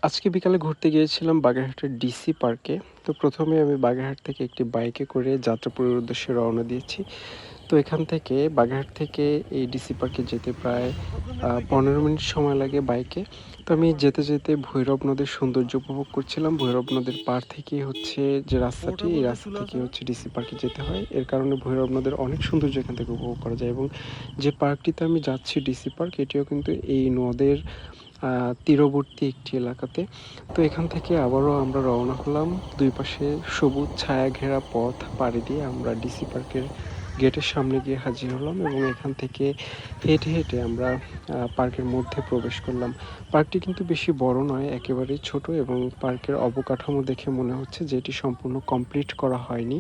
আজকে বিকালে ঘুরতে গিয়েছিলাম বাগেরহাটের ডিসি পার্কে। তো প্রথমে আমি বাগেরহাট থেকে একটি বাইকে করে যাত্রাপুরের উদ্দেশ্যে রওনা দিয়েছি। তো এখান থেকে বাগেরহাট থেকে এই ডিসি পার্কে যেতে প্রায় ১৫ মিনিট সময় লাগে বাইকে। তো আমি যেতে যেতে ভৈরব নদীর সৌন্দর্য উপভোগ করছিলাম। ভৈরব নদীর পাড় থেকেই হচ্ছে যে রাস্তাটি, এই রাস্তা থেকেই হচ্ছে ডিসি পার্কে যেতে হয়। এর কারণে ভৈরব নদের অনেক সৌন্দর্য এখান থেকে উপভোগ করা যায় এবং যে পার্কটিতে আমি যাচ্ছি ডিসি পার্ক, এটিও কিন্তু এই নদের তীরবর্তী একটি এলাকাতে। তো এখান থেকে আবারও আমরা রওনা হলাম। দুই পাশে সবুজ ছায়া ঘেরা পথ পাড়ি দিয়ে আমরা ডিসি পার্কের গেটের সামনে গিয়ে হাজির হলাম এবং এখান থেকে হেঁটে হেঁটে আমরা পার্কের মধ্যে প্রবেশ করলাম। পার্কটি কিন্তু বেশি বড় নয়, একেবারেই ছোট এবং পার্কের অবকাঠামো দেখে মনে হচ্ছে যে এটি সম্পূর্ণ কমপ্লিট করা হয়নি।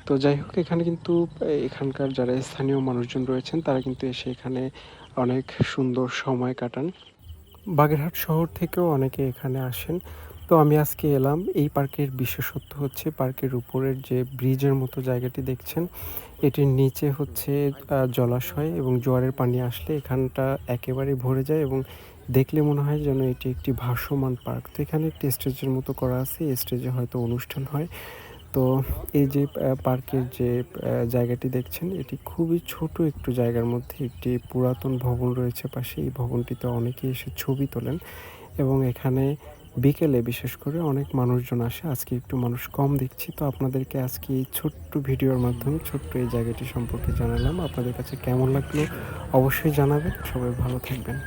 তো যাই হোক, এখানে কিন্তু এখানকার যারা স্থানীয় মানুষজন রয়েছেন তারা কিন্তু এসে এখানে অনেক সুন্দর সময় কাটান। বাগেরহাট শহর থেকেও অনেকে এখানে আসেন। তো আমি আজকে এলাম। এই পার্কের বিশেষত্ব হচ্ছে পার্কের উপরের যে ব্রিজের মতো জায়গাটি দেখছেন, এটির নিচে হচ্ছে জলাশয় এবং জোয়ারের পানি আসলে এখানটা একেবারেই ভরে যায় এবং দেখলে মনে হয় যেন এটি একটি ভাসমান পার্ক। তো এখানে একটি স্টেজের মতো করা আছে, এই স্টেজে হয়তো অনুষ্ঠান হয়। তো এই যে পার্কের যে জায়গাটি দেখছেন, এটি খুবই ছোট একটু জায়গার মধ্যে একটি পুরাতন ভবন রয়েছে পাশে। এই ভবনটিতে অনেকেই এসে ছবি তোলেন এবং এখানে বিকেলে বিশেষ করে অনেক মানুষজন আসে। আজকে একটু মানুষ কম দেখছি। তো আপনাদেরকে আজকে এই ছোট্ট ভিডিওর মাধ্যমে ছোট্ট এই জায়গাটি সম্পর্কে জানালাম। আপনাদের কাছে কেমন লাগলো অবশ্যই জানাবেন। সবাই ভালো থাকবেন।